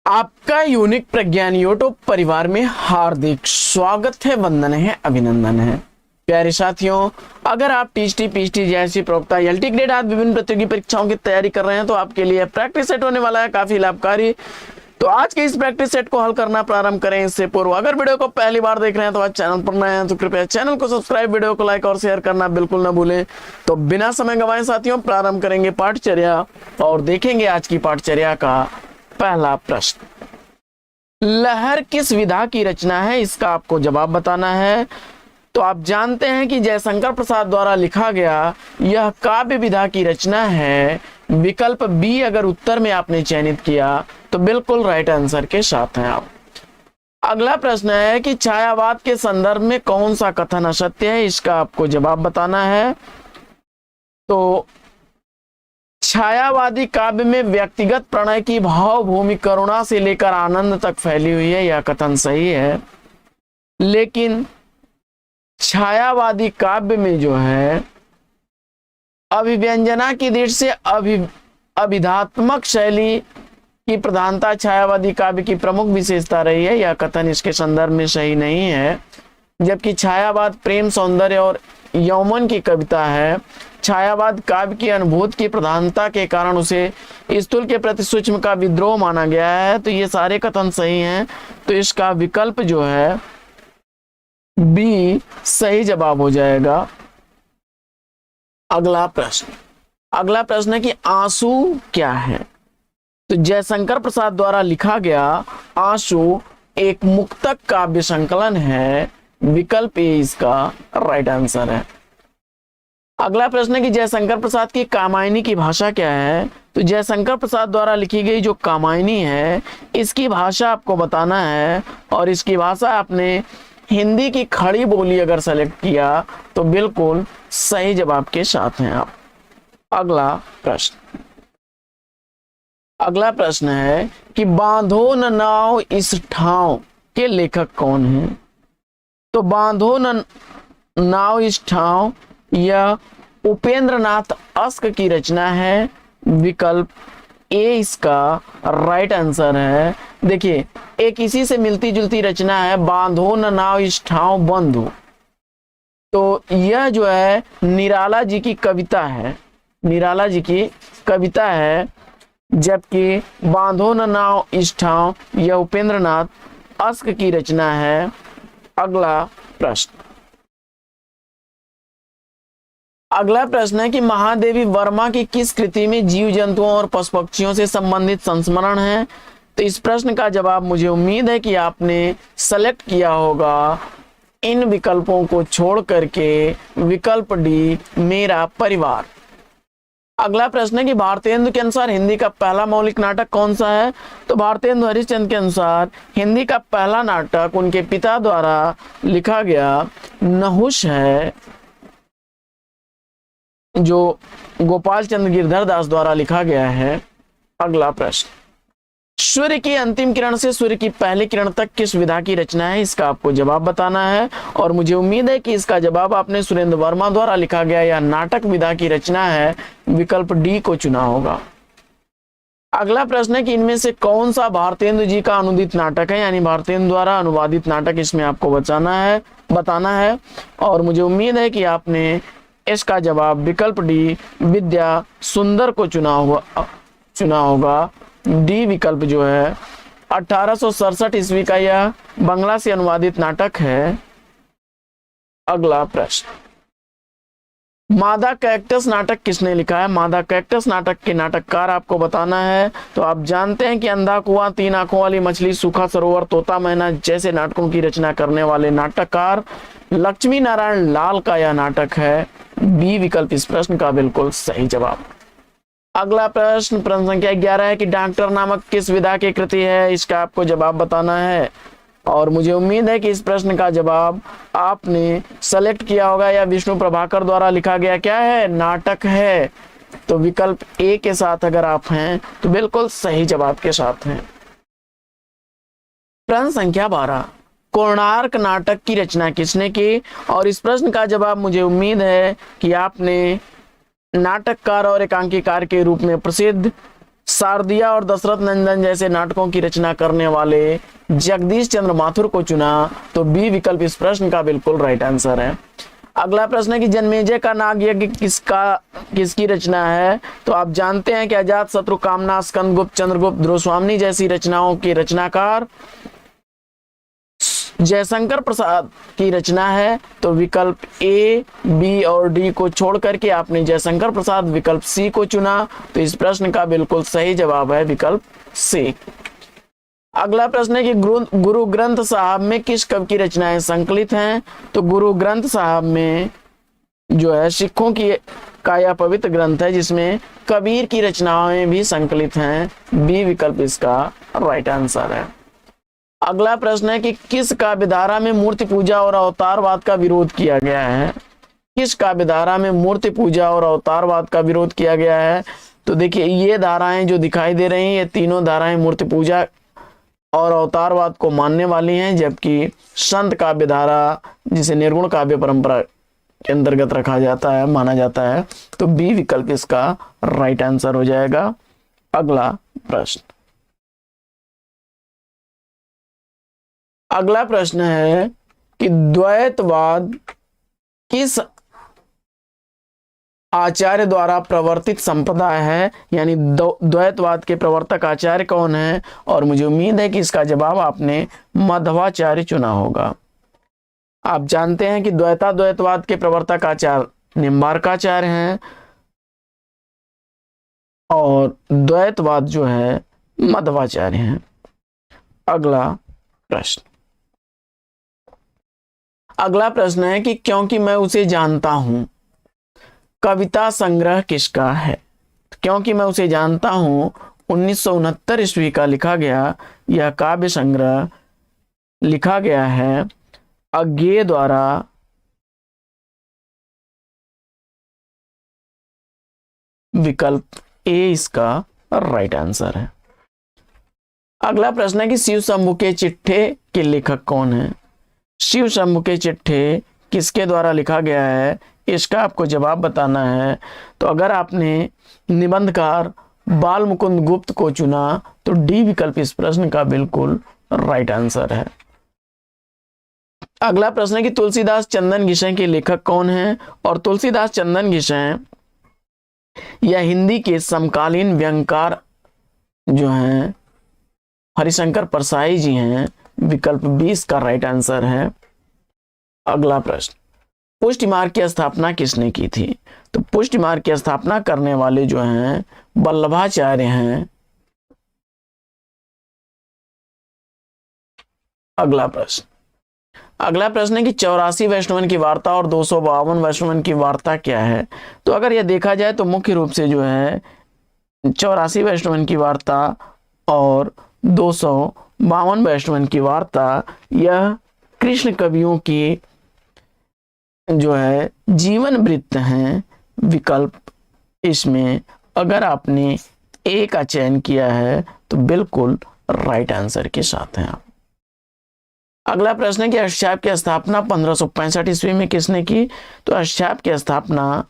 आपका यूनिक प्रज्ञान यूट्यूब परिवार में हार्दिक स्वागत है, वंदन है, अभिनंदन है। प्यारे साथियों, अगर आप टीएसटी, पीएचटी जैसी प्रोक्ता एलटी ग्रेड आदि विभिन्न प्रतियोगी परीक्षाओं की तैयारी कर रहे हैं तो आपके लिए प्रैक्टिस सेट होने वाला है काफी लाभकारी। तो आज के इस प्रैक्टिस सेट को हल करना प्रारंभ करें इससे पूर्व अगर वीडियो को पहली बार देख रहे हैं तो आज चैनल पर नए हैं तो कृपया चैनल को सब्सक्राइब, वीडियो को लाइक और शेयर करना बिल्कुल ना भूलें। तो बिना समय गंवाए साथियों प्रारंभ करेंगे पाठचर्या और देखेंगे आज की पाठचर्या का पहला प्रश्न। लहर किस विधा की रचना है, इसका आपको जवाब बताना है। तो आप जानते हैं कि जयशंकर प्रसाद द्वारा लिखा गया यह काव्य विधा की रचना है। विकल्प बी अगर उत्तर में आपने चयनित किया तो बिल्कुल राइट आंसर के साथ हैं आप। अगला प्रश्न है कि छायावाद के संदर्भ में कौन सा कथन असत्य है, इसका आपको जवाब बताना है। तो छायावादी काव्य में व्यक्तिगत प्रणय की भावभूमि करुणा से लेकर आनंद तक फैली हुई है, यह कथन सही है। लेकिन छायावादी काव्य में जो है अभिव्यंजना की दृष्टि से अभिधात्मक शैली की प्रधानता छायावादी काव्य की प्रमुख विशेषता रही है, यह कथन इसके संदर्भ में सही नहीं है। जबकि छायावाद प्रेम, सौंदर्य और यौवन की कविता है। छायावाद काव्य की अनुभूति की प्रधानता के कारण उसे स्थूल के प्रति सूक्ष्म का विद्रोह माना गया है। तो ये सारे कथन सही हैं, तो इसका विकल्प जो है बी सही जवाब हो जाएगा। अगला प्रश्न है कि आंसू क्या है। तो जयशंकर प्रसाद द्वारा लिखा गया आंसू एक मुक्तक काव्य संकलन है। विकल्प ए इसका राइट आंसर है। अगला प्रश्न है कि जयशंकर प्रसाद की कामायनी की भाषा क्या है। तो जयशंकर प्रसाद द्वारा लिखी गई जो कामायनी है इसकी भाषा आपको बताना है और इसकी भाषा आपने हिंदी की खड़ी बोली अगर सेलेक्ट किया तो बिल्कुल सही जवाब के साथ हैं आप। अगला प्रश्न है कि बांधो न नाव इस ठाव के लेखक कौन है। तो बांधो न नाव इस ठाव यह उपेंद्रनाथ अस्क की रचना है। विकल्प ए इसका राइट आंसर है। देखिए एक इसी से मिलती जुलती रचना है, बांधो न नाव इस ठाव बंधु। तो यह जो है निराला जी की कविता है, जबकि बांधो न नाव इस ठाव यह उपेंद्रनाथ अस्क की रचना है। अगला प्रश्न है कि महादेवी वर्मा की किस कृति में जीव जंतुओं और पशु पक्षियों से संबंधित संस्मरण है। तो इस प्रश्न का जवाब मुझे उम्मीद है कि आपने सेलेक्ट किया होगा इन विकल्पों को छोड़ करके विकल्प डी मेरा परिवार। अगला प्रश्न है कि भारतेंदु के अनुसार हिंदी का पहला मौलिक नाटक कौन सा है। तो भारतेंदु हरिश्चंद्र के अनुसार हिंदी का पहला नाटक उनके पिता द्वारा लिखा गया नहुष है, जो गोपाल चंद्र गिरधर दास द्वारा लिखा गया है। अगला प्रश्न, सूर्य की अंतिम किरण से सूर्य की पहली किरण तक किस विधा की रचना है, इसका आपको जवाब बताना है और मुझे उम्मीद है कि इसका जवाब आपने सुरेंद्र वर्मा द्वारा लिखा गया यह नाटक विधा की रचना है। विकल्प डी को चुना होगा। अगला प्रश्न है कि इनमें से कौन सा भारतेंदु जी का अनुदित नाटक है, यानी भारतेंदु द्वारा अनुवादित नाटक, इसमें आपको बताना है और मुझे उम्मीद है कि आपने इसका जवाब विकल्प डी विद्या सुंदर को चुना होगा। डी विकल्प जो है 1867 ईस्वी का यह बंगला से अनुवादित नाटक है। अगला प्रश्न, मादा कैक्टस नाटक किसने लिखा है। मादा कैक्टस नाटक के नाटककार आपको बताना है। तो आप जानते हैं कि अंधा कुआं, तीन आंखों वाली मछली, सूखा सरोवर, तोता मैना जैसे नाटकों की रचना करने वाले नाटककार लक्ष्मी नारायण लाल का यह नाटक है। बी विकल्प इस प्रश्न का बिल्कुल सही जवाब। अगला प्रश्न संख्या 11 है कि डॉक्टर नामक किस विधा की कृति है, इसका आपको जवाब बताना है और मुझे उम्मीद है कि इस प्रश्न का जवाब आपने सेलेक्ट किया होगा। या विष्णु प्रभाकर द्वारा लिखा गया क्या है, नाटक है। तो विकल्प ए के साथ अगर आप हैं तो बिल्कुल सही जवाब के साथ हैं। प्रश्न संख्या 12, कोणार्क नाटक की रचना किसने की, और इस प्रश्न का जवाब मुझे उम्मीद है कि आपने नाटककार और एकांकीकार के रूप में प्रसिद्ध शारदिया और दशरथ नंदन जैसे नाटकों की रचना करने वाले जगदीश चंद्र माथुर को चुना, तो बी विकल्प इस प्रश्न का बिल्कुल राइट आंसर है। अगला प्रश्न है कि जन्मेजय का नाग यज्ञ किसकी रचना है? तो आप जानते हैं कि अजात शत्रु, कामना, स्कंदगुप्त, चंद्रगुप्त, ध्रुवस्वामिनी जैसी रचनाओं के रचनाकार जयशंकर प्रसाद की रचना है। तो विकल्प ए, बी और डी को छोड़ करके आपने जयशंकर प्रसाद विकल्प सी को चुना, तो इस प्रश्न का बिल्कुल सही जवाब है विकल्प सी। अगला प्रश्न है कि गुरु ग्रंथ साहब में किस कवि की रचनाएं संकलित हैं? तो गुरु ग्रंथ साहब में जो है सिखों की का यह पवित्र ग्रंथ है जिसमें कबीर की रचनाएं भी संकलित हैं। बी विकल्प इसका राइट आंसर है। अगला प्रश्न है कि किस काव्यधारा में मूर्ति पूजा और अवतारवाद का विरोध किया गया है? किस काव्यधारा में मूर्ति पूजा और अवतारवाद का विरोध किया गया है? तो देखिए ये धाराएं जो दिखाई दे रही हैं, ये तीनों धाराएं मूर्ति पूजा और अवतारवाद को मानने वाली हैं, जबकि संत काव्यधारा जिसे निर्गुण काव्य परंपरा के अंतर्गत रखा जाता है, माना जाता है। तो बी विकल्प इसका राइट आंसर हो जाएगा। अगला प्रश्न, अगला प्रश्न है कि द्वैतवाद किस आचार्य द्वारा प्रवर्तित संप्रदाय है? यानी द्वैतवाद के प्रवर्तक आचार्य कौन है? और मुझे उम्मीद है कि इसका जवाब आपने मध्वाचार्य चुना होगा। आप जानते हैं कि द्वैतवाद के प्रवर्तक आचार्य निम्बार्काचार्य हैं और द्वैतवाद जो है मध्वाचार्य हैं। अगला प्रश्न, अगला प्रश्न है कि क्योंकि मैं उसे जानता हूं कविता संग्रह किसका है? क्योंकि मैं उसे जानता हूं 1969 ईस्वी का लिखा गया यह काव्य संग्रह लिखा गया है अज्ञेय द्वारा। विकल्प ए इसका राइट आंसर है। अगला प्रश्न है कि शिव शंभू के चिट्ठे के लेखक कौन है? शिव शंभू के चिट्ठे किसके द्वारा लिखा गया है, इसका आपको जवाब बताना है। तो अगर आपने निबंधकार बाल मुकुंद गुप्त को चुना तो डी विकल्प इस प्रश्न का बिल्कुल राइट आंसर है। अगला प्रश्न है कि तुलसीदास चंदन घिसें के लेखक कौन हैं? और तुलसीदास चंदन घिसें यह हिंदी के समकालीन व्यंगकार जो हैं हरिशंकर परसाई जी हैं। विकल्प 20 का राइट आंसर है। अगला प्रश्न, पुष्टि मार्ग की स्थापना किसने की थी? तो पुष्टि मार्ग की स्थापना करने वाले जो हैं वल्लभाचार्य हैं। अगला प्रश्न, अगला प्रश्न है कि 84 वैष्णवन की वार्ता और 252 वैष्णवन की वार्ता क्या है? तो अगर यह देखा जाए तो मुख्य रूप से जो है 84 वैष्णवन की वार्ता और 252 वैष्णवन की वार्ता यह कृष्ण कवियों की जो है जीवन वृत्त हैं। विकल्प इसमें अगर आपने ए का चयन किया है तो बिल्कुल राइट आंसर के साथ हैं आप। अगला प्रश्न है कि अष्टचाप की स्थापना 1565 ईस्वी में किसने की? तो अष्टचाप की स्थापना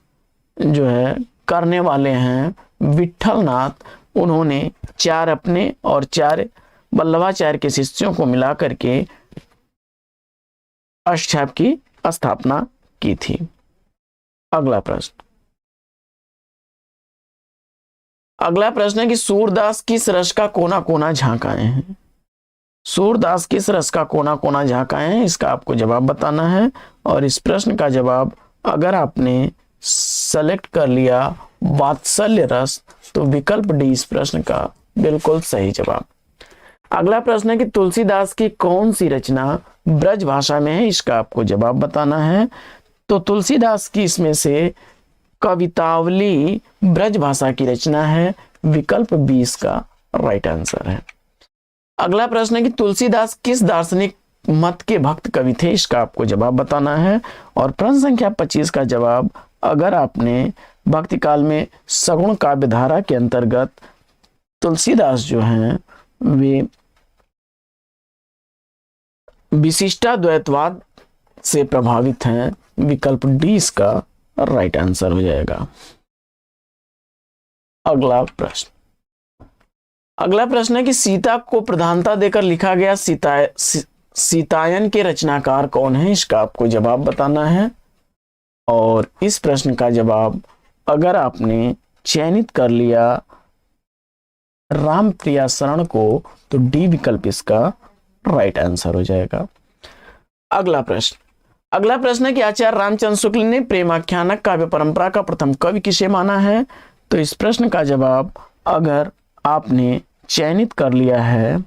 जो है करने वाले हैं विठलनाथ। उन्होंने 4 अपने और 4 वल्लभाचार्य के शिष्यों को मिला करके अष्टचाप की स्थापना की थी। अगला प्रश्न, अगला प्रश्न है कि सूरदास किस रस का कोना कोना झांकाए हैं? सूरदास किस रस का कोना कोना झांकाए हैं, इसका आपको जवाब बताना है। और इस प्रश्न का जवाब अगर आपने सेलेक्ट कर लिया वात्सल्य रस तो विकल्प डी इस प्रश्न का बिल्कुल सही जवाब। अगला प्रश्न है कि तुलसीदास की कौन सी रचना ब्रज भाषा में है, इसका आपको जवाब बताना है। तो तुलसीदास की इसमें से कवितावली ब्रज भाषा की रचना है। विकल्प 20 का राइट आंसर है। अगला प्रश्न है कि तुलसीदास किस दार्शनिक मत के भक्त कवि थे, इसका आपको जवाब बताना है। और प्रश्न संख्या 25 का जवाब अगर आपने भक्ति काल में सगुण काव्यधारा के अंतर्गत तुलसीदास जो हैं वे विशिष्टाद्वैतवाद से प्रभावित हैं। विकल्प डी इसका राइट आंसर हो जाएगा। अगला प्रश्न, अगला प्रश्न है कि सीता को प्रधानता देकर लिखा गया सीतायन के रचनाकार कौन है, इसका आपको जवाब बताना है। और इस प्रश्न का जवाब अगर आपने चयनित कर लिया रामप्रिया शरण को तो डी विकल्प इसका राइट आंसर हो जाएगा। अगला प्रश्न है कि आचार्य रामचंद्र शुक्ल ने प्रेमाख्यानक काव्य परंपरा का प्रथम कवि किसे माना है। तो इस प्रश्न का जवाब अगर आपने चयनित कर लिया है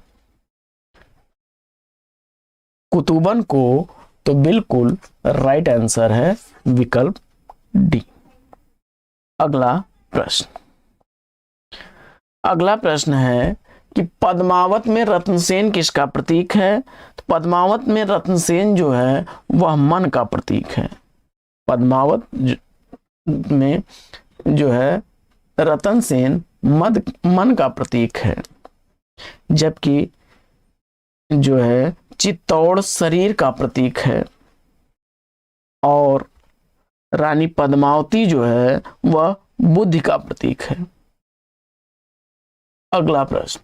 कुतुबन को तो बिल्कुल राइट आंसर है विकल्प डी। अगला प्रश्न है कि पद्मावत में रत्नसेन किसका प्रतीक है। तो पद्मावत में रत्नसेन जो है वह मन का प्रतीक है। पद्मावत में जो है रतनसेन मन का प्रतीक है, जबकि जो है चित्तौड़ शरीर का प्रतीक है और रानी पद्मावती जो है वह बुद्धि का प्रतीक है। अगला प्रश्न,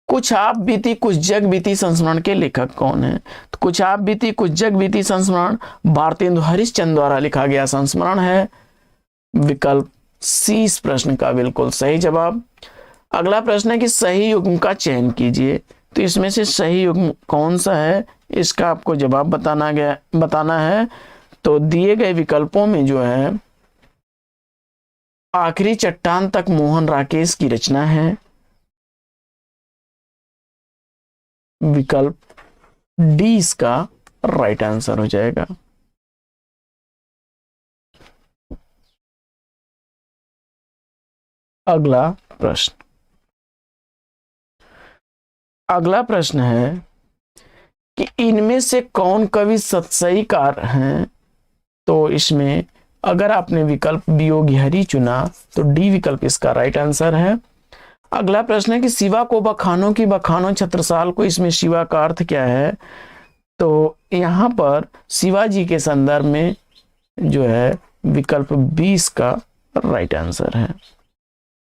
कुछ आप बीती कुछ जग बीती संस्मरण के लेखक कौन है। तो कुछ आप बीती कुछ जग बीती संस्मरण भारतेंदु हरिश्चंद्र द्वारा लिखा गया संस्मरण है। विकल्प सी इस प्रश्न का बिल्कुल सही जवाब। अगला प्रश्न है कि सही युग्म का चयन कीजिए। तो इसमें से सही युग्म कौन सा है, इसका आपको जवाब बताना है। तो दिए गए विकल्पों में जो है आखिरी चट्टान तक मोहन राकेश की रचना है। विकल्प डी इसका राइट आंसर हो जाएगा। अगला प्रश्न है कि इनमें से कौन कवि सतसईकार हैं। तो इसमें अगर आपने विकल्प वियोगी हरि चुना तो डी विकल्प इसका राइट आंसर है। अगला प्रश्न है कि शिवा को बखानो की बखानो छत्रसाल को, इसमें शिवा का अर्थ क्या है। तो यहां पर शिवाजी के संदर्भ में जो है विकल्प 20 का राइट आंसर है।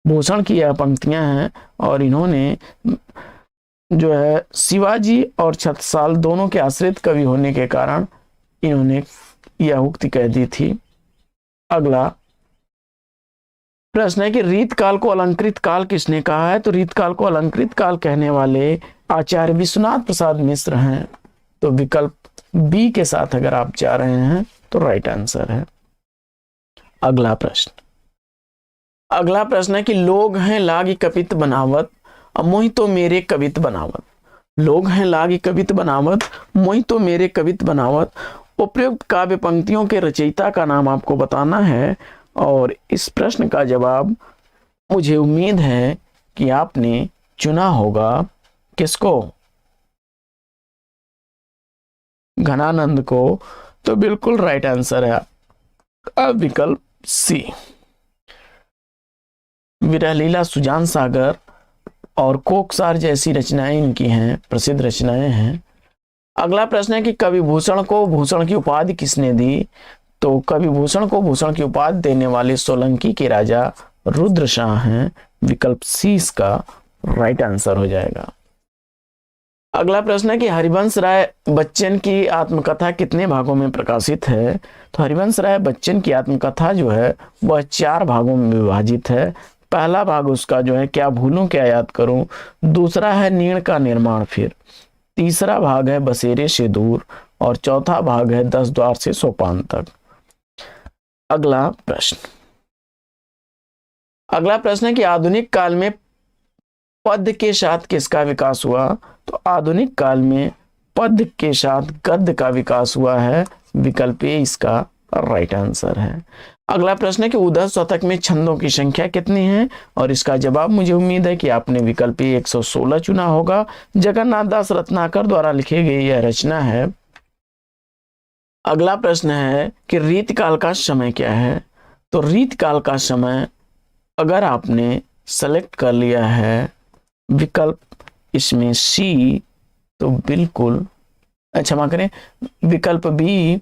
भूषण की यह पंक्तियां हैं और इन्होंने जो है शिवाजी और छत्रसाल दोनों के आश्रित कवि होने के कारण इन्होंने यह उक्ति कह दी थी। अगला प्रश्न है कि रीत काल को अलंकृत काल किसने कहा है। तो रीत काल को अलंकृत काल कहने वाले आचार्य विश्वनाथ प्रसाद मिश्र हैं। तो विकल्प बी के साथ अगर आप जा रहे हैं तो राइट आंसर है। अगला प्रश्न है कि लोग हैं लागी कवित बनावत मोहि तो मेरे कवित बनावत। लोग हैं लागी कवित बनावत मोहि तो मेरे कवित बनावत। उपयुक्त काव्य पंक्तियों के रचयिता का नाम आपको बताना है और इस प्रश्न का जवाब मुझे उम्मीद है कि आपने चुना होगा किसको, घनानंद को। तो बिल्कुल राइट आंसर है विकल्प सी। विरह लीला, सुजान सागर और कोकसार जैसी रचनाएं इनकी हैं, प्रसिद्ध रचनाएं हैं। अगला प्रश्न है कि कवि भूषण को भूषण की उपाधि किसने दी। तो कवि भूषण को भूषण की उपाधि देने वाले सोलंकी के राजा रुद्र शाह हैं। विकल्प सी इसका राइट आंसर हो जाएगा। अगला प्रश्न है कि हरिवंश राय बच्चन की आत्मकथा कितने भागों में प्रकाशित है। तो हरिवंश राय बच्चन की आत्मकथा जो है वह 4 भागों में विभाजित है। पहला भाग उसका जो है क्या भूलूं क्या याद करूं, दूसरा है नीण का निर्माण फिर, तीसरा भाग है बसेरे से दूर और चौथा भाग है 10 द्वार से सोपान तक। अगला प्रश्न है कि आधुनिक काल में पद्य के साथ किसका विकास हुआ। तो आधुनिक काल में पद्य के साथ गद्य का विकास हुआ है। विकल्प ए इसका राइट आंसर है। अगला प्रश्न है कि उद्धव शतक में छंदों की संख्या कितनी है और इसका जवाब मुझे उम्मीद है कि आपने विकल्प 116 चुना होगा। जगन्नाथ दास रत्नाकर द्वारा लिखी गई यह रचना है। अगला प्रश्न है कि रीतकाल का समय क्या है। तो रीतकाल का समय अगर आपने सेलेक्ट कर लिया है विकल्प इसमें सी तो बिल्कुल क्षमा करें विकल्प बी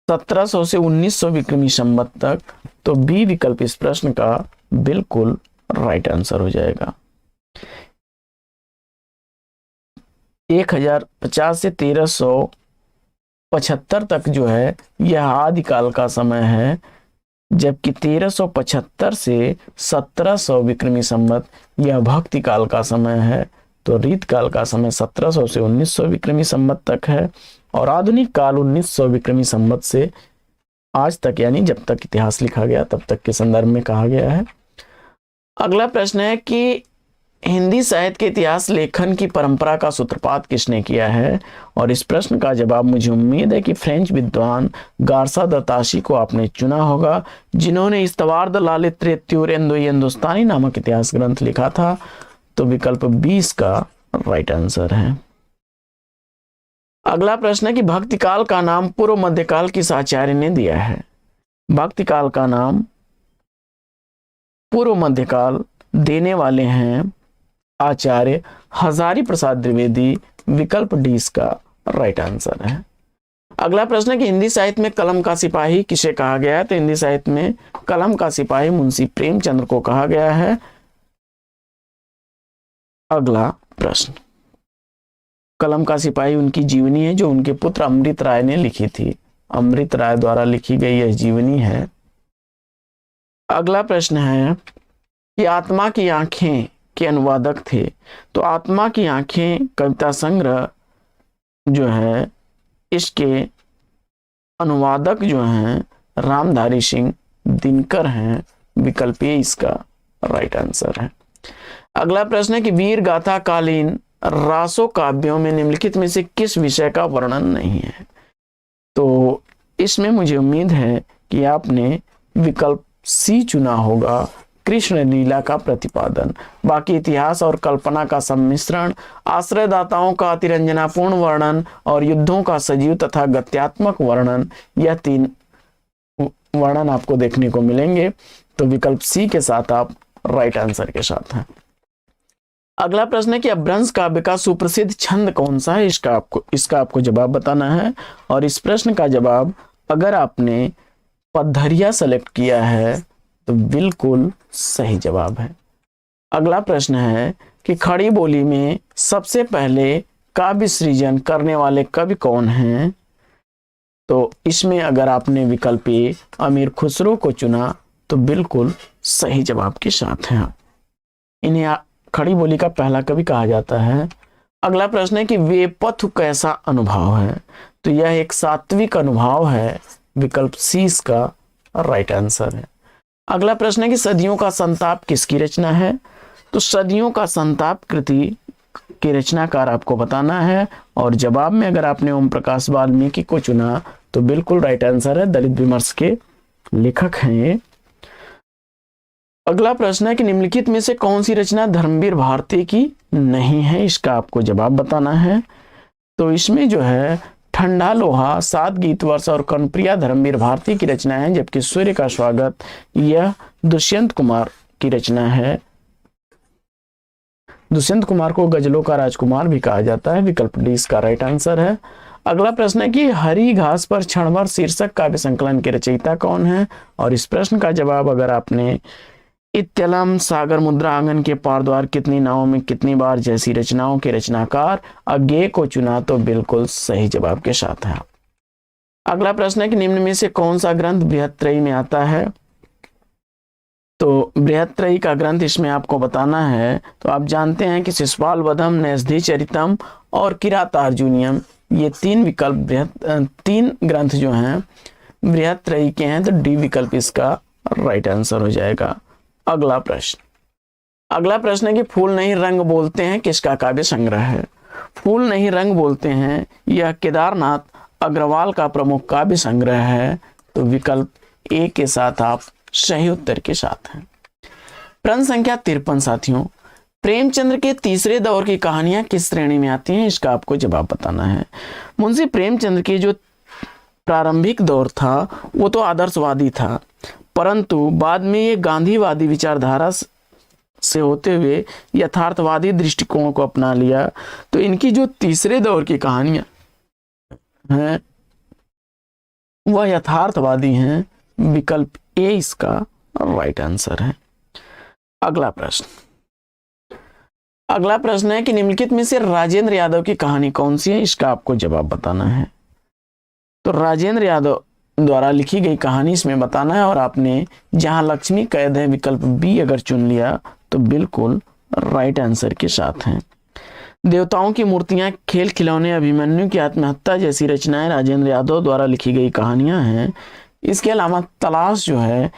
1700 से 1900 विक्रमी संवत तक, तो बी विकल्प इस प्रश्न का बिल्कुल राइट आंसर हो जाएगा। 1050 से 1375 तक जो है यह आदिकाल का समय है, जबकि 1375 से 1700 विक्रमी संवत यह भक्ति काल का समय है। तो रीत काल का समय 1700 से 1900 विक्रमी संवत तक है, और आधुनिक काल 1900 विक्रमी संवत से आज तक, यानी जब तक इतिहास लिखा गया तब तक के संदर्भ में कहा गया है। अगला प्रश्न है कि हिंदी साहित्य के इतिहास लेखन की परंपरा का सूत्रपात किसने किया है, और इस प्रश्न का जवाब मुझे उम्मीद है कि फ्रेंच विद्वान गार्सा द ताशी को आपने चुना होगा, जिन्होंने इस्तवार द लालित त्रेत्यूर हिंदुस्तानी नामक इतिहास ग्रंथ लिखा था। तो विकल्प 20 का राइट आंसर है। अगला प्रश्न है कि भक्ति काल का नाम पूर्व मध्यकाल किस आचार्य ने दिया है। भक्ति काल का नाम पूर्व मध्यकाल देने वाले हैं आचार्य हजारी प्रसाद द्विवेदी। विकल्प डी इसका राइट आंसर है। अगला प्रश्न है कि हिंदी साहित्य में कलम का सिपाही किसे कहा गया है। तो हिंदी साहित्य में कलम का सिपाही मुंशी प्रेमचंद्र को कहा गया है। अगला प्रश्न, कलम का सिपाही उनकी जीवनी है जो उनके पुत्र अमृत राय ने लिखी थी। अमृत राय द्वारा लिखी गई यह जीवनी है। अगला प्रश्न है कि आत्मा की आंखें के अनुवादक थे। तो आत्मा की आंखें कविता संग्रह जो है इसके अनुवादक जो हैं रामधारी सिंह दिनकर हैं। विकल्प ए इसका राइट आंसर है। अगला प्रश्न है कि वीर गाथा कालीन रासो काव्यों में निम्नलिखित में से किस विषय का वर्णन नहीं है। तो इसमें मुझे उम्मीद है कि आपने विकल्प सी चुना होगा, कृष्ण लीला का प्रतिपादन। बाकी इतिहास और कल्पना का सम्मिश्रण, आश्रयदाताओं का अतिरंजनापूर्ण वर्णन और युद्धों का सजीव तथा गत्यात्मक वर्णन, यह 3 वर्णन आपको देखने को मिलेंगे। तो विकल्प सी के साथ आप राइट आंसर के साथ हैं। अगला प्रश्न है कि अपभ्रंश काव्य का सुप्रसिद्ध छंद कौन सा है। इसका आपको जवाब बताना है, और इस प्रश्न का जवाब अगर आपने पद्धरिया सेलेक्ट किया है तो बिल्कुल सही जवाब है। अगला प्रश्न है कि खड़ी बोली में सबसे पहले काव्य सृजन करने वाले कवि कौन हैं। तो इसमें अगर आपने विकल्प ए अमीर खुसरो को चुना तो बिल्कुल सही जवाब के साथ हैं। इन्हें खड़ी बोली का पहला कवि कहा जाता है। अगला प्रश्न है कि वेपथु कैसा अनुभव है। तो यह एक सात्विक अनुभव है। विकल्प सी इसका राइट आंसर है। अगला प्रश्न है कि सदियों का संताप किसकी रचना है। तो सदियों का संताप कृति के रचनाकार आपको बताना है, और जवाब में अगर आपने ओम प्रकाश वाल्मीकि को चुना तो बिल्कुल राइट आंसर है। दलित विमर्श के लेखक हैं ये। अगला प्रश्न है कि निम्नलिखित में से कौन सी रचना धर्मवीर भारती की नहीं है। इसका आपको जवाब बताना है। तो इसमें जो है ठंडा लोहा, 7 गीत वर्ष और कर्णप्रिया धर्मवीर भारती की रचना है, जबकि सूर्य का स्वागत यह दुष्यंत कुमार की रचना है। दुष्यंत कुमार को गजलों का राजकुमार भी कहा जाता है। विकल्प डी इसका राइट आंसर है। अगला प्रश्न है कि हरी घास पर क्षणभर शीर्षक काव्य संकलन के रचयिता कौन है, और इस प्रश्न का जवाब अगर आपने इत्यलम, सागर मुद्रा, आंगन के पार द्वार, कितनी नावों में कितनी बार जैसी रचनाओं के रचनाकार अज्ञेय को चुना तो बिल्कुल सही जवाब के साथ है। अगला प्रश्न है कि निम्न में से कौन सा ग्रंथ बृहत्त्रयी में आता है। तो बृहत्त्रयी का ग्रंथ इसमें आपको बताना है। तो आप जानते हैं कि शिशुपाल वधम, न्यासधी चरितम और किरातार्जुनीयम, ये 3 ग्रंथ जो हैं बृहत्त्रयी के हैं। तो डी विकल्प इसका राइट आंसर हो जाएगा। अगला प्रश्न है कि फूल नहीं रंग बोलते हैं किसका काव्य संग्रह है। फूल नहीं रंग बोलते हैं यह केदारनाथ अग्रवाल का प्रमुख काव्य संग्रह है। तो विकल्प ए के साथ आप सही उत्तर के साथ हैं। प्रश्न संख्या 53 साथियों, प्रेमचंद्र के तीसरे दौर की कहानियां किस श्रेणी में आती हैं। इसका आपको जवाब बताना है। मुंशी प्रेमचंद्र की जो प्रारंभिक दौर था वो तो आदर्शवादी था, परंतु बाद में ये गांधीवादी विचारधारा से होते हुए यथार्थवादी दृष्टिकोण को अपना लिया। तो इनकी जो तीसरे दौर की कहानियां हैं वह यथार्थवादी हैं। विकल्प ए इसका राइट आंसर है। अगला प्रश्न, अगला प्रश्न है कि निम्नलिखित में से राजेंद्र यादव की कहानी कौन सी है, इसका आपको जवाब बताना है। तो राजेंद्र यादव द्वारा लिखी गई कहानी इसमें बताना है, और आपने जहां लक्ष्मी कैद है विकल्प बी अगर चुन लिया तो बिल्कुल राइट आंसर के साथ हैं। देवताओं की मूर्तियां, खेल खिलौने, अभिमन्यु की आत्महत्या जैसी रचनाएं राजेंद्र यादव द्वारा लिखी गई कहानियां हैं। इसके अलावा तलाश जो है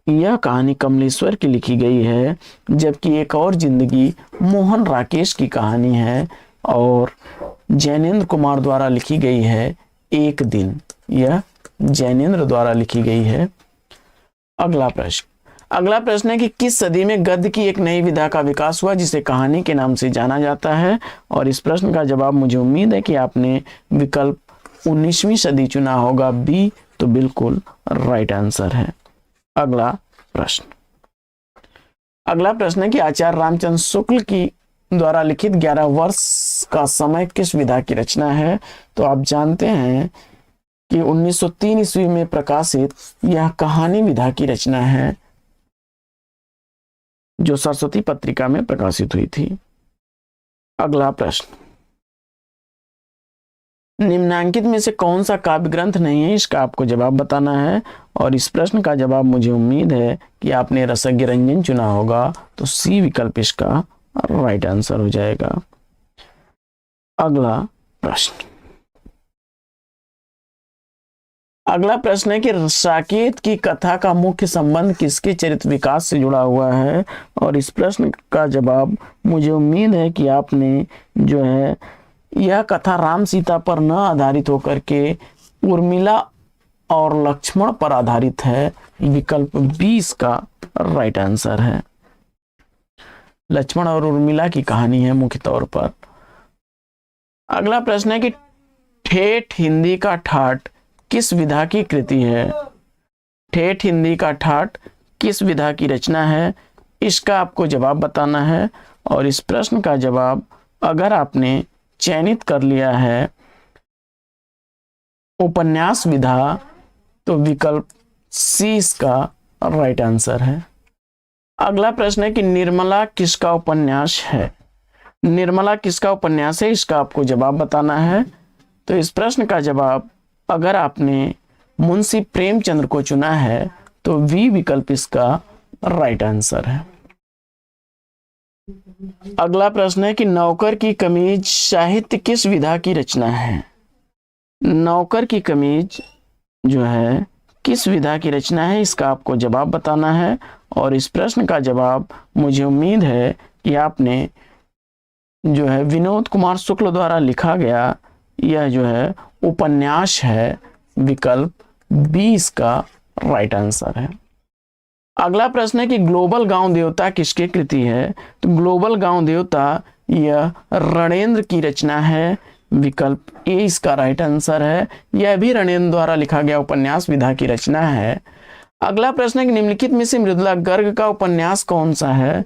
यह कहानी कमलेश्वर की लिखी गई है, जबकि एक और जिंदगी मोहन राकेश की कहानी है और जैनेन्द्र कुमार द्वारा लिखी गई है एक दिन, यह जैनेन्द्र द्वारा लिखी गई है। अगला प्रश्न है कि किस सदी में गद्य की एक नई विधा का विकास हुआ जिसे कहानी के नाम से जाना जाता है, और इस प्रश्न का जवाब मुझे उम्मीद है कि आपने विकल्प 19वीं सदी चुना होगा बी, तो बिल्कुल राइट आंसर है। अगला प्रश्न है कि आचार्य रामचंद्र शुक्ल की द्वारा लिखित 11 वर्ष का समय किस विधा की रचना है। तो आप जानते हैं कि 1903 ईस्वी में प्रकाशित यह कहानी विधा की रचना है जो सरस्वती पत्रिका में प्रकाशित हुई थी। अगला प्रश्न, निम्नांकित में से कौन सा काव्य ग्रंथ नहीं है, इसका आपको जवाब बताना है, और इस प्रश्न का जवाब मुझे उम्मीद है कि आपने रसज्ञ रंजन चुना होगा, तो सी विकल्प इसका राइट आंसर हो जाएगा। अगला प्रश्न है कि साकेत की कथा का मुख्य संबंध किसके चरित्र विकास से जुड़ा हुआ है, और इस प्रश्न का जवाब मुझे उम्मीद है कि आपने जो है यह कथा राम सीता पर न आधारित होकर के उर्मिला और लक्ष्मण पर आधारित है, विकल्प 20 का राइट आंसर है। लक्ष्मण और उर्मिला की कहानी है मुख्य तौर पर। अगला प्रश्न है कि ठेठ हिंदी का ठाठ किस विधा की कृति है। ठेठ हिंदी का ठाठ किस विधा की रचना है, इसका आपको जवाब बताना है, और इस प्रश्न का जवाब अगर आपने चयनित कर लिया है उपन्यास विधा, तो विकल्प सी इसका राइट आंसर है। अगला प्रश्न है कि निर्मला किसका उपन्यास है। निर्मला किसका उपन्यास है, इसका आपको जवाब बताना है। तो इस प्रश्न का जवाब अगर आपने मुंशी प्रेमचंद्र को चुना है तो वी विकल्प इसका राइट आंसर है। अगला प्रश्न है कि नौकर की कमीज साहित्य किस विधा की रचना है। नौकर की कमीज जो है किस विधा की रचना है, इसका आपको जवाब बताना है, और इस प्रश्न का जवाब मुझे उम्मीद है कि आपने जो है विनोद कुमार शुक्ल द्वारा लिखा गया यह जो है उपन्यास है, विकल्प 20 का राइट आंसर है। अगला प्रश्न है कि ग्लोबल गांव देवता किसकी कृति है। तो ग्लोबल गांव देवता यह रणेंद्र की रचना है, विकल्प ए इसका राइट आंसर है। यह भी रणेंद्र द्वारा लिखा गया उपन्यास विधा की रचना है। अगला प्रश्न है कि निम्नलिखित में से मृदुला गर्ग का उपन्यास कौन सा है।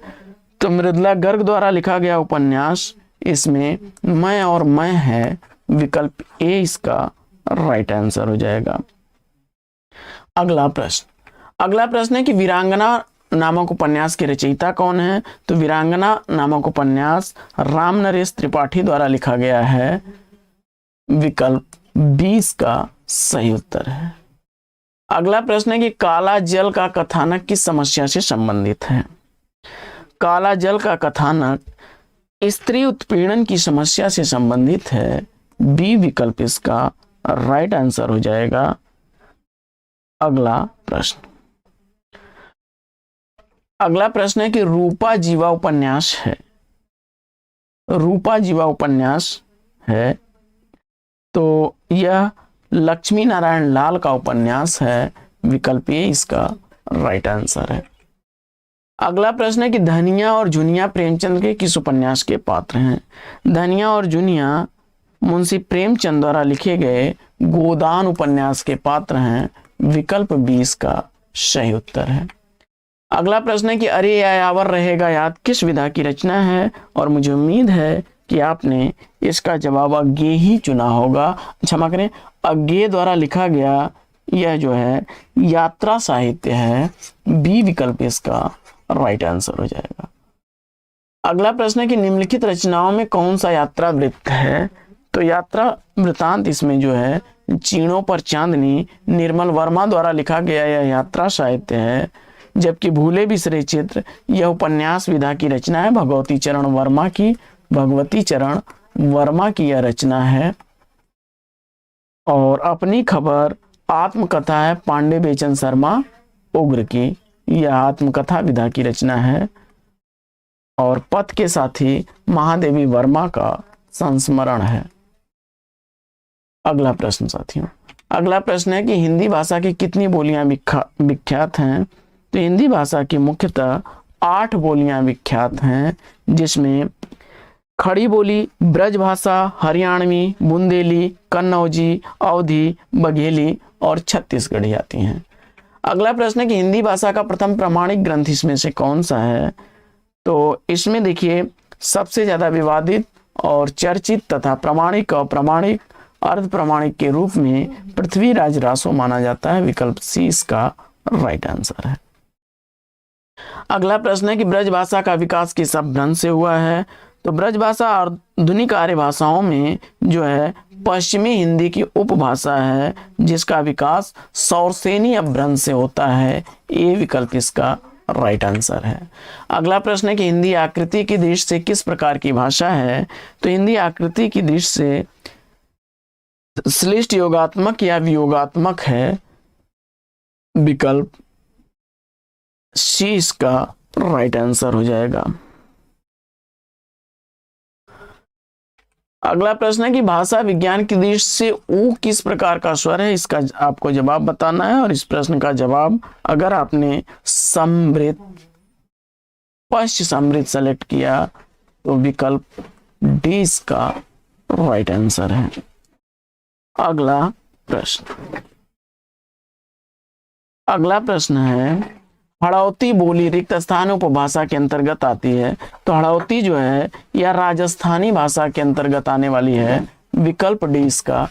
तो मृदुला गर्ग द्वारा लिखा गया उपन्यास इसमें मैं और मैं है, विकल्प ए इसका राइट आंसर हो जाएगा। अगला प्रश्न है कि वीरांगना नामक उपन्यास के रचयिता कौन है। तो वीरांगना नामक उपन्यास राम नरेश त्रिपाठी द्वारा लिखा गया है, विकल्प 20 का सही उत्तर है। अगला प्रश्न है कि काला जल का कथानक किस समस्या से संबंधित है। काला जल का कथानक स्त्री उत्पीड़न की समस्या से संबंधित है, बी विकल्प इसका राइट आंसर हो जाएगा। अगला प्रश्न है कि रूपा जीवा उपन्यास है। रूपा जीवा उपन्यास है तो यह लक्ष्मी नारायण लाल का उपन्यास है, विकल्प ए इसका राइट आंसर है। अगला प्रश्न है कि धनिया और झुनिया प्रेमचंद के किस उपन्यास के पात्र हैं। धनिया और झुनिया मुंशी प्रेमचंद द्वारा लिखे गए गोदान उपन्यास के पात्र हैं, विकल्प 20 का सही उत्तर है। अगला प्रश्न है कि अरे यावर रहेगा याद किस विधा की रचना है, और मुझे उम्मीद है कि आपने इसका जवाब अज्ञे ही चुना होगा। क्षमा करें, अज्ञे द्वारा लिखा गया यह जो है यात्रा साहित्य है, बी विकल्प इसका राइट आंसर हो जाएगा। अगला प्रश्न है कि निम्नलिखित रचनाओं में कौन सा यात्रा वृत्त है? तो यात्रा वृत्तांत इसमें जो है चीणों पर चांदनी निर्मल वर्मा द्वारा लिखा गया यह यात्रा साहित्य है, जबकि भूले बिसरे चित्र यह उपन्यास विधा की रचना है। भगवती चरण वर्मा की यह रचना है। और अपनी खबर आत्मकथा है पांडे बेचन शर्मा उग्र की, यह आत्मकथा विधा की रचना है। और पथ के साथी महादेवी वर्मा का संस्मरण है। अगला प्रश्न साथियों, अगला प्रश्न है कि हिंदी भाषा की कितनी बोलियां विख्यात हैं? तो हिंदी भाषा की मुख्यतः 8 बोलियां विख्यात हैं, जिसमें खड़ी बोली, ब्रजभाषा, हरियाणवी, बुंदेली, कन्नौजी, अवधी, बघेली और छत्तीसगढ़ी आती हैं। अगला प्रश्न है कि हिंदी भाषा का प्रथम प्रमाणिक ग्रंथ इसमें से कौन सा है? तो इसमें देखिए सबसे ज्यादा विवादित और चर्चित तथा प्रमाणिक और प्रमाणिक अर्ध प्रमाणिक के रूप में पृथ्वीराज रासो माना जाता है। विकल्प सी इसका राइट आंसर है। अगला प्रश्न है कि ब्रजभाषा का विकास किस अपभ्रंश से हुआ है? तो ब्रजभाषा आधुनिक आर्य भाषाओं में जो है पश्चिमी हिंदी की उपभाषा है, जिसका विकास सौरसेनी अपभ्रंश से होता है। ये विकल्प इसका राइट आंसर है। अगला प्रश्न है कि हिंदी आकृति की दृष्टि से किस प्रकार की भाषा है? तो हिंदी आकृति की दृष्टि से श्लिष्ट योगात्मक या वियोगात्मक है। विकल्प सी इसका राइट आंसर हो जाएगा। अगला प्रश्न है कि भाषा विज्ञान की दृष्टि से ऊ किस प्रकार का स्वर है? इसका आपको जवाब बताना है। और इस प्रश्न का जवाब अगर आपने समृद्ध पश्च समृद्ध सेलेक्ट किया तो विकल्प डी इसका राइट आंसर है। अगला प्रश्न है हड़ौती बोली रिक्त स्थान उपभाषा के अंतर्गत आती है। तो हड़ौती जो है यह राजस्थानी भाषा के अंतर्गत आने वाली है। विकल्प डी इसका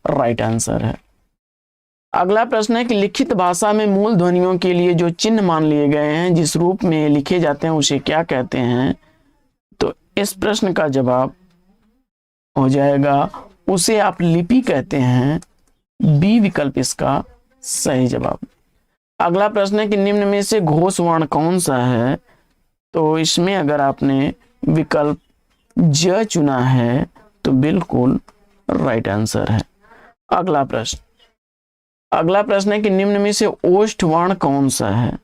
राइट आंसर है। अगला प्रश्न है कि लिखित भाषा में मूल ध्वनियों के लिए जो चिन्ह मान लिए गए हैं, जिस रूप में लिखे जाते हैं, उसे क्या कहते हैं? तो इस प्रश्न का जवाब हो जाएगा उसे आप लिपि कहते हैं। बी विकल्प इसका सही जवाब। अगला प्रश्न है कि निम्न में से घोष वर्ण कौन सा है? तो इसमें अगर आपने विकल्प ज चुना है तो बिल्कुल राइट आंसर है। अगला प्रश्न है कि निम्न में से ओष्ठ वर्ण कौन सा है?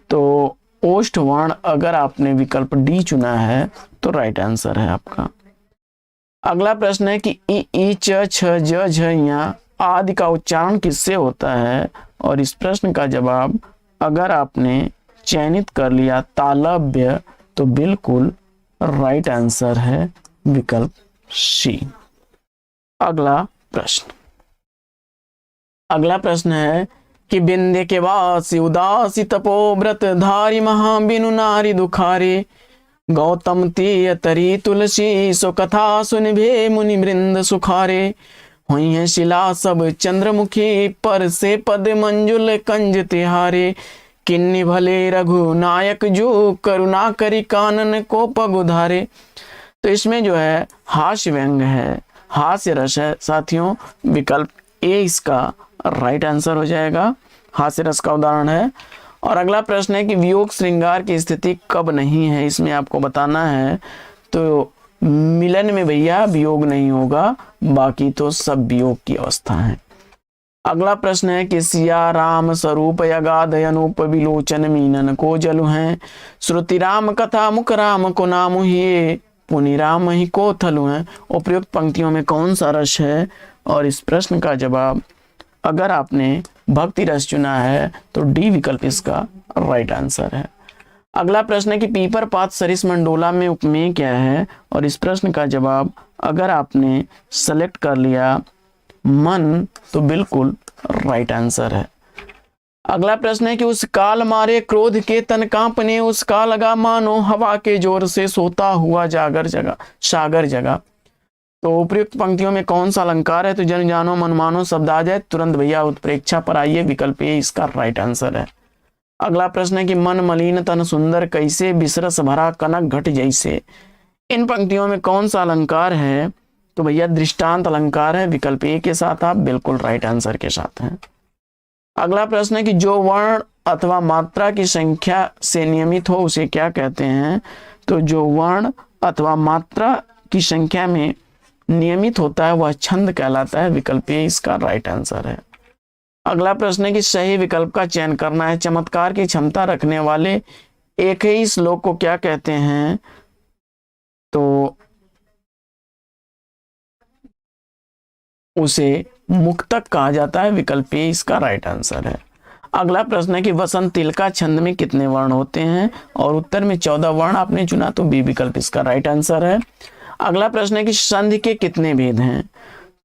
तो ओष्ठ वर्ण अगर आपने विकल्प डी चुना है तो राइट आंसर है आपका। अगला प्रश्न है कि ई च छ ज झ ञ आदि का उच्चारण किससे होता है? और इस प्रश्न का जवाब अगर आपने चयनित कर लिया तालव्य तो बिल्कुल राइट आंसर है विकल्प सी। अगला प्रश्न है कि बिंदे के वासी उदासी तपोव्रत धारी महाबिनु नारी दुखारे गौतम तीय तरी तुलसी सो कथा सुनिभे मुनि वृंद सुखारे हुई है शिला सब चंद्रमुखी पर से पद मंजुल कंज तिहारे किन्नी भले रघु नायक जो करुणा करी कानन को पग उधारे। तो इसमें जो है हास्य व्यंग है, हास्य रस है साथियों। विकल्प ए इसका राइट आंसर हो जाएगा। हास्य रस का उदाहरण है। और अगला प्रश्न है कि वियोग श्रृंगार की स्थिति कब नहीं है? इसमें आपको बताना है। तो मिलन में भैया वियोग नहीं होगा, बाकी तो सब वियोग की अवस्था है। अगला प्रश्न है कि सिया राम स्वरूप अगाध अनूप विलोचन मीनन को जलु हैं श्रुति राम कथा मुख राम को नाम ही पुनि राम ही को थलु हैं। उपयुक्त पंक्तियों में कौन सा रस है? और इस प्रश्न का जवाब अगर आपने भक्ति रस चुना है तो डी विकल्प इसका राइट आंसर है। अगला प्रश्न है कि पीपर पात सरिस मंडोला में उपमेय क्या है? और इस प्रश्न का जवाब अगर आपने सेलेक्ट कर लिया मन तो बिल्कुल राइट आंसर है। अगला प्रश्न है कि उस काल मारे क्रोध के तन कांपने उसका लगा मानो हवा के जोर से सोता हुआ सागर जगा। तो उपयुक्त पंक्तियों में कौन सा अलंकार है? तो जन जानो मन मानो शब्द आ जाए तुरंत भैया उत्प्रेक्षा पर आइए। विकल्प ए इसका राइट आंसर है। अगला प्रश्न है कि मन मलिन तन सुंदर कैसे, बिसरस भरा कनक घट जैसे। इन पंक्तियों में कौन सा अलंकार है? तो भैया दृष्टांत अलंकार है। विकल्प ए के साथ आप बिल्कुल राइट आंसर के साथ हैं। अगला प्रश्न है कि जो वर्ण अथवा मात्रा की संख्या से नियमित हो उसे क्या कहते हैं? तो जो वर्ण अथवा मात्रा की संख्या में नियमित होता है वह छंद कहलाता है। विकल्प ए इसका राइट आंसर है। अगला प्रश्न है कि सही विकल्प का चयन करना है। चमत्कार की क्षमता रखने वाले एक ही श्लोक को क्या कहते हैं? तो उसे मुक्तक कहा जाता है। विकल्प ए इसका राइट आंसर है। अगला प्रश्न है कि वसंत तिलका छंद में कितने वर्ण होते हैं? और उत्तर में 14 वर्ण आपने चुना, तो बी विकल्प इसका राइट आंसर है। अगला प्रश्न है कि संधि के कितने भेद हैं?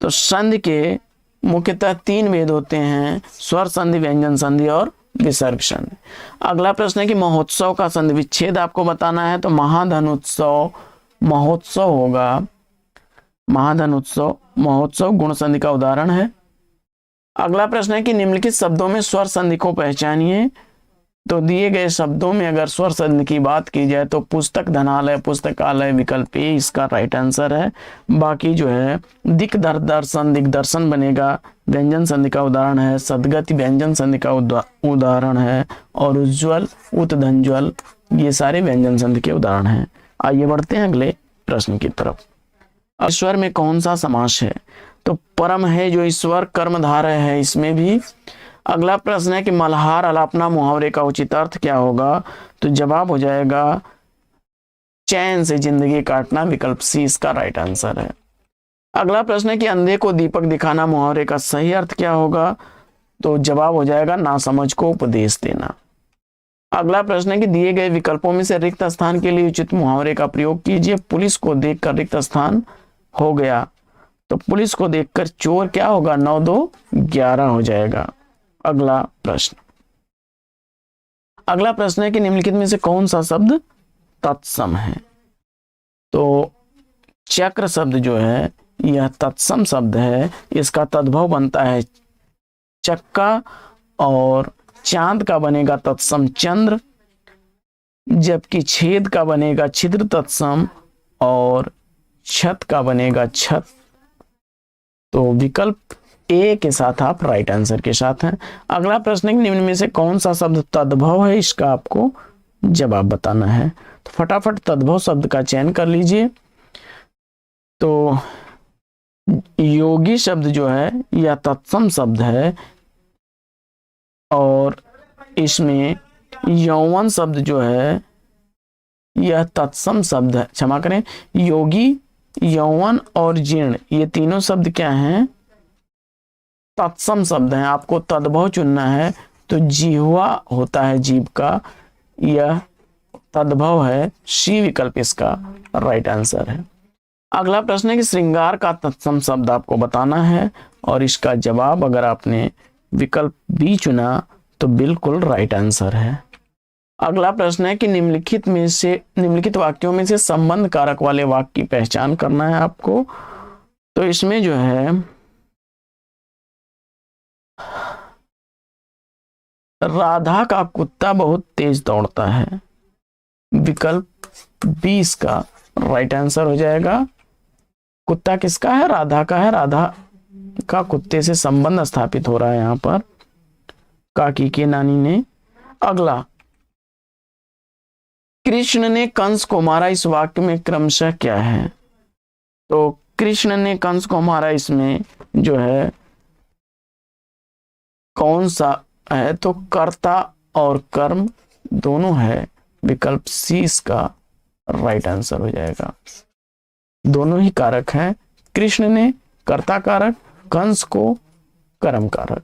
तो संधि के मुख्यतः 3 भेद होते हैं, स्वर संधि, व्यंजन संधि और विसर्ग संधि। अगला प्रश्न है कि महोत्सव का संधि विच्छेद आपको बताना है। तो महाधन उत्सव महोत्सव होगा। महाधन उत्सव महोत्सव गुण संधि का उदाहरण है। अगला प्रश्न है कि निम्नलिखित शब्दों में स्वर संधि को पहचानिए। तो दिए गए शब्दों में अगर स्वर संधि की बात की जाए तो पुस्तक, धनालय, पुस्तकालय, विकल्प ए इसका राइट आंसर है। बाकी जो है दिक्दर्शन, दिग्दर्शन बनेगा। व्यंजन संधि का उदाहरण है। सदगति व्यंजन संधि का उदाहरण है। और उज्ज्वल, उत्तधंज्वल, ये सारे व्यंजन संधि के उदाहरण हैं। आइए बढ़ते हैं अगले प्रश्न की तरफ। ईश्वर में कौन सा समास है? तो परम है जो ईश्वर कर्मधारय है, इसमें भी। अगला प्रश्न है कि मल्हार अलापना मुहावरे का उचित अर्थ क्या होगा? तो जवाब हो जाएगा चैन से जिंदगी काटना। विकल्प सी इसका राइट आंसर है। अगला प्रश्न है कि अंधे को दीपक दिखाना मुहावरे का सही अर्थ क्या होगा? तो जवाब हो जाएगा नासमझ को उपदेश देना। अगला प्रश्न है कि दिए गए विकल्पों में से रिक्त स्थान के लिए उचित मुहावरे का प्रयोग कीजिए। पुलिस को देखकर रिक्त स्थान हो गया, तो पुलिस को देखकर चोर क्या होगा? 9 2 11 हो जाएगा। अगला प्रश्न है कि निम्नलिखित में से कौन सा शब्द तत्सम है? तो चक्र शब्द जो है यह तत्सम शब्द है। इसका तद्भव बनता है चक्का, और चांद का बनेगा तत्सम चंद्र, जबकि छेद का बनेगा छिद्र तत्सम, और छत का बनेगा छत। तो विकल्प ए के साथ आप राइट आंसर के साथ हैं। अगला प्रश्न है निम्न में से कौन सा शब्द तद्भव है? इसका आपको जवाब बताना है। तो फटाफट तद्भव शब्द का चयन कर लीजिए। तो योगी शब्द जो है यह तत्सम शब्द है, और इसमें यौवन शब्द जो है यह तत्सम शब्द है। क्षमा करें, योगी, यौवन और जीर्ण, ये तीनों शब्द क्या हैं? तत्सम शब्द हैं। आपको तद्भव चुनना है। तो जिह्वा होता है जीभ का, यह तद्भव है। सी विकल्प इसका राइट आंसर है। अगला प्रश्न है कि श्रृंगार का तत्सम शब्द आपको बताना है, और इसका जवाब अगर आपने विकल्प बी चुना तो बिल्कुल राइट आंसर है। अगला प्रश्न है कि निम्नलिखित वाक्यों में से संबंध कारक वाले वाक्य की पहचान करना है आपको। तो इसमें जो है राधा का कुत्ता बहुत तेज दौड़ता है। विकल्प बी इसका राइट आंसर हो जाएगा। कुत्ता किसका है? राधा का है। राधा का कुत्ते से संबंध स्थापित हो रहा है यहां पर काकी के नानी ने। अगला, कृष्ण ने कंस को मारा, इस वाक्य में क्रमशः क्या है? तो कृष्ण ने कंस को मारा, इसमें जो है कौन सा है? तो कर्ता और कर्म दोनों है। विकल्प सी इसका राइट आंसर हो जाएगा। दोनों ही कारक हैं। कृष्ण ने कर्ता कारक, कंस को कर्म कारक।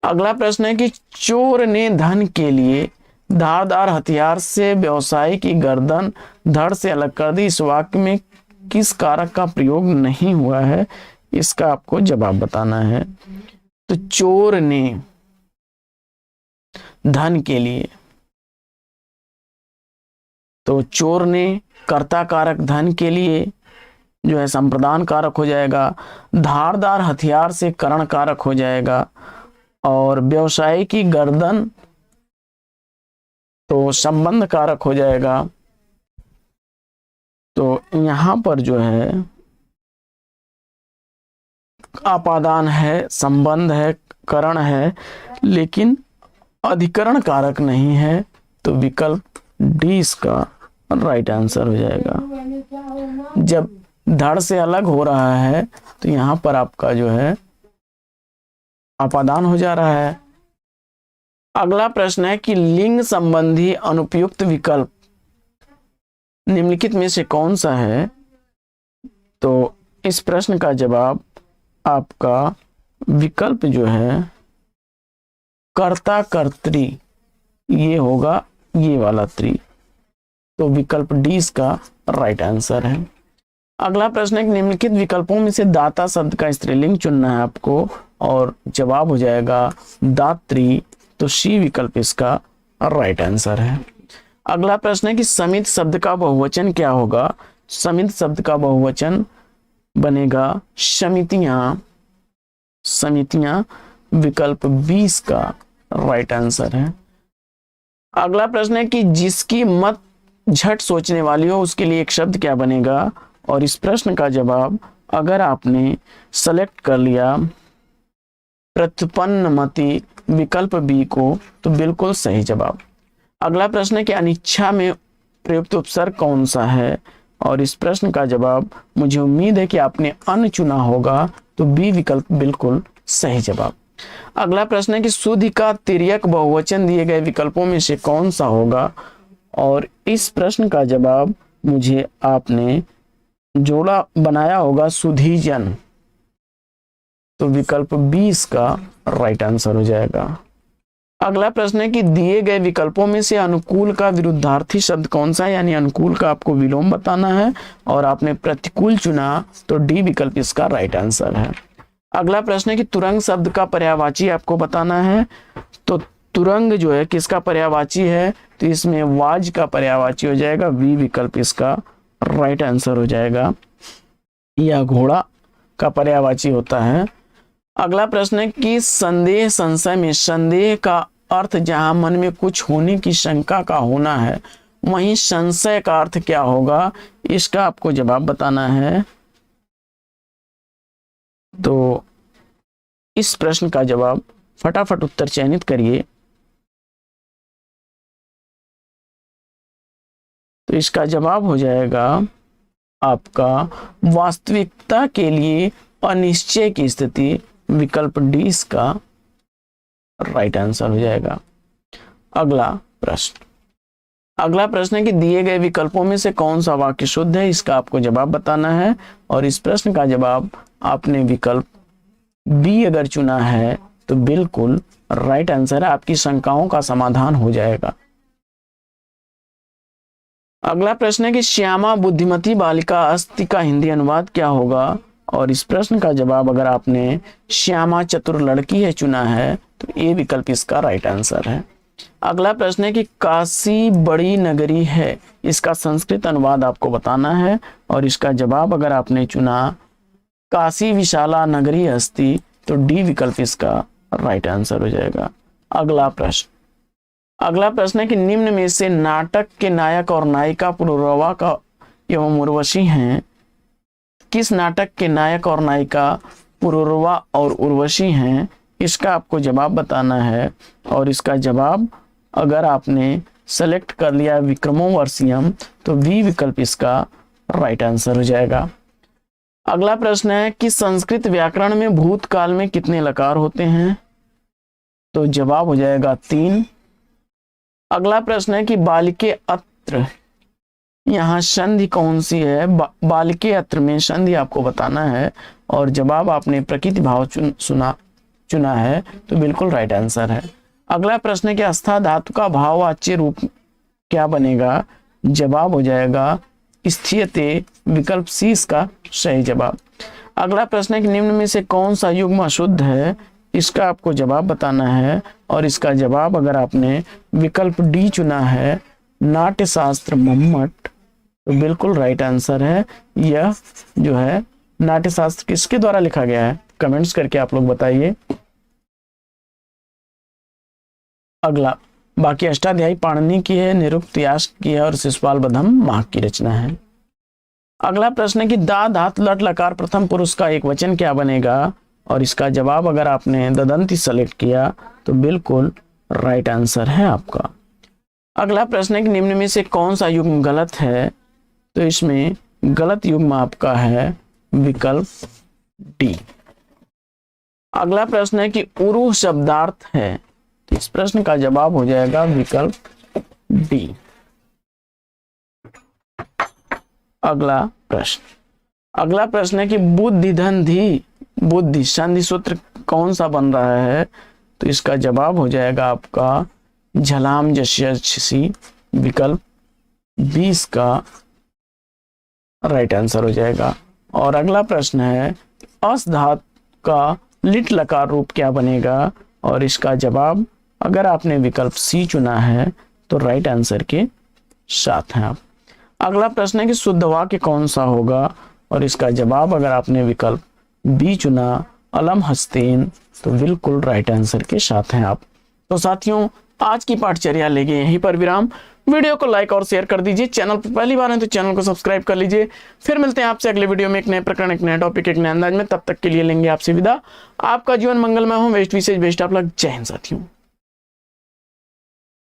अगला प्रश्न है कि चोर ने धन के लिए धारदार हथियार से व्यवसायी की गर्दन धड़ से अलग कर दी। इस वाक्य में किस कारक का प्रयोग नहीं हुआ है? इसका आपको जवाब बताना है। तो चोर ने धन के लिए, तो चोर ने कर्ता कारक धन के लिए जो है संप्रदान कारक हो जाएगा। धारदार हथियार से करण कारक हो जाएगा। और व्यवसायी की गर्दन तो संबंध कारक हो जाएगा। तो यहां पर जो है आपादान है, संबंध है, करण है, लेकिन अधिकरण कारक नहीं है। तो विकल्प डी इसका राइट आंसर हो जाएगा। जब धड़ से अलग हो रहा है तो यहां पर आपका जो है आपादान हो जा रहा है। अगला प्रश्न है कि लिंग संबंधी अनुपयुक्त विकल्प निम्नलिखित में से कौन सा है। तो इस प्रश्न का जवाब आपका विकल्प जो है कर्ता कर्त्री, ये होगा, ये वाला त्री। तो विकल्प डी इसका राइट आंसर है। अगला प्रश्न है कि निम्नलिखित विकल्पों में से दाता शब्द का स्त्रीलिंग चुनना है आपको, और जवाब हो जाएगा दात्री। तो सी विकल्प इसका राइट आंसर है। अगला प्रश्न है कि समित शब्द का बहुवचन क्या होगा। समित शब्द का बहुवचन बनेगा समितियां। समितियां विकल्प 20 का राइट आंसर है। अगला प्रश्न है कि जिसकी मत झट सोचने वाली हो उसके लिए एक शब्द क्या बनेगा। और इस प्रश्न का जवाब अगर आपने सेलेक्ट कर लिया प्रत्युत्पन्नमति विकल्प बी को तो बिल्कुल सही जवाब। अगला प्रश्न है कि अनिच्छा में प्रयुक्त उपसर्ग कौन सा है। और इस प्रश्न का जवाब मुझे उम्मीद है कि आपने अन चुना होगा, तो बी विकल्प बिल्कुल सही जवाब। अगला प्रश्न है कि शुद्धि का तिर्यक बहुवचन दिए गए विकल्पों में से कौन सा होगा। और इस प्रश्न का जवाब मुझे आपने जोड़ा बनाया होगा सुधीजन। तो विकल्प 20 का राइट आंसर हो जाएगा। अगला प्रश्न है कि दिए गए विकल्पों में से अनुकूल का विरुद्धार्थी शब्द कौन सा है, यानी अनुकूल का आपको विलोम बताना है, और आपने प्रतिकूल चुना तो डी विकल्प इसका राइट आंसर है। अगला प्रश्न है कि तुरंग शब्द का पर्यायवाची आपको बताना है। तो तुरंग जो है किसका पर्यायवाची है, तो इसमें वाज का पर्यायवाची हो जाएगा, वी विकल्प इसका राइट आंसर हो जाएगा। यह घोड़ा का पर्यायवाची होता है। अगला प्रश्न है कि संदेह संशय में संदेह का अर्थ जहां मन में कुछ होने की शंका का होना है, वहीं संशय का अर्थ क्या होगा, इसका आपको जवाब बताना है। तो इस प्रश्न का जवाब फटाफट उत्तर चयनित करिए। तो इसका जवाब हो जाएगा आपका वास्तविकता के लिए अनिश्चय की स्थिति, विकल्प डी इसका राइट आंसर हो जाएगा। अगला प्रश्न है कि दिए गए विकल्पों में से कौन सा वाक्य शुद्ध है, इसका आपको जवाब बताना है। और इस प्रश्न का जवाब आपने विकल्प बी अगर चुना है तो बिल्कुल राइट आंसर है, आपकी शंकाओं का समाधान हो जाएगा। अगला प्रश्न है कि श्यामा बुद्धिमती बालिका अस्ति का हिंदी अनुवाद क्या होगा। और इस प्रश्न का जवाब अगर आपने श्यामा चतुर लड़की है चुना है तो ए विकल्प इसका राइट आंसर है। अगला प्रश्न है कि काशी बड़ी नगरी है, इसका संस्कृत अनुवाद आपको बताना है। और इसका जवाब अगर आपने चुना काशी विशाला नगरी अस्ति तो डी विकल्प इसका राइट आंसर हो जाएगा। अगला प्रश्न है कि निम्न में से नाटक के नायक और नायिका पुरुरवा का एवं उर्वशी हैं। किस नाटक के नायक और नायिका पुरुरवा और उर्वशी हैं, इसका आपको जवाब बताना है। और इसका जवाब अगर आपने सेलेक्ट कर लिया विक्रमोर्वशीयम तो वी विकल्प इसका राइट आंसर हो जाएगा। अगला प्रश्न है कि संस्कृत व्याकरण में भूतकाल में कितने लकार होते हैं, तो जवाब हो जाएगा 3। अगला प्रश्न है कि बालिके अत्र, यहाँ संधि कौन सी है, बालिके अत्र में संधि आपको बताना है। और जवाब आपने प्रकृति भाव चुना है तो बिल्कुल राइट आंसर है। अगला प्रश्न है कि अस्था धातु का भाववाच्य रूप क्या बनेगा, जवाब हो जाएगा स्थियते, विकल्प सी इसका सही जवाब। अगला प्रश्न है कि निम्न में से कौन सा युग्म अशुद्ध है, इसका आपको जवाब बताना है। और इसका जवाब अगर आपने विकल्प डी चुना है नाट्य शास्त्र मम्मट तो बिल्कुल राइट आंसर है। यह जो है नाट्य शास्त्र किसके द्वारा लिखा गया है, कमेंट्स करके आप लोग बताइए। अगला बाकी अष्टाध्यायी पाणिनि की है, निरुक्त यास्क की है और शिशुपाल बधम माघ की रचना है। अगला प्रश्न है कि दा धात लट लकार प्रथम पुरुष का एक वचन क्या बनेगा, और इसका जवाब अगर आपने ददंती सेलेक्ट किया तो बिल्कुल राइट आंसर है आपका। अगला प्रश्न है कि निम्न में से कौन सा युग्म गलत है, तो इसमें गलत युग्म आपका है विकल्प डी। अगला प्रश्न है कि उरु शब्दार्थ है, तो इस प्रश्न का जवाब हो जाएगा विकल्प डी। अगला प्रश्न है कि बुद्धि धन धी बुद्धि संधि सूत्र कौन सा बन रहा है, तो इसका जवाब हो जाएगा आपका झलाम जस्यसी, विकल्प 20 का राइट आंसर हो जाएगा। और अगला प्रश्न है अस धातु का लिट लकार रूप क्या बनेगा, और इसका जवाब अगर आपने विकल्प सी चुना है तो राइट आंसर के साथ हैं आप। अगला प्रश्न है कि शुद्ध वाक्य कौन सा होगा, और इसका जवाब अगर आपने विकल्प बी चुना अलम हस्तेन तो बिल्कुल राइट आंसर के साथ हैं आप। तो साथियों आज की पाठचर्या लेंगे यहीं पर विराम। वीडियो को लाइक और शेयर कर दीजिए। चैनल पर पहली बार है तो चैनल को सब्सक्राइब कर लीजिए। फिर मिलते हैं आपसे अगले वीडियो में एक नए प्रकरण, एक नया टॉपिक, एक नए अंदाज में। तब तक के लिए लेंगे आपसे विदा। आपका जीवन मंगलमय हो। बेस्ट विशेष बेस्ट आप लग। जय हिंद साथियों।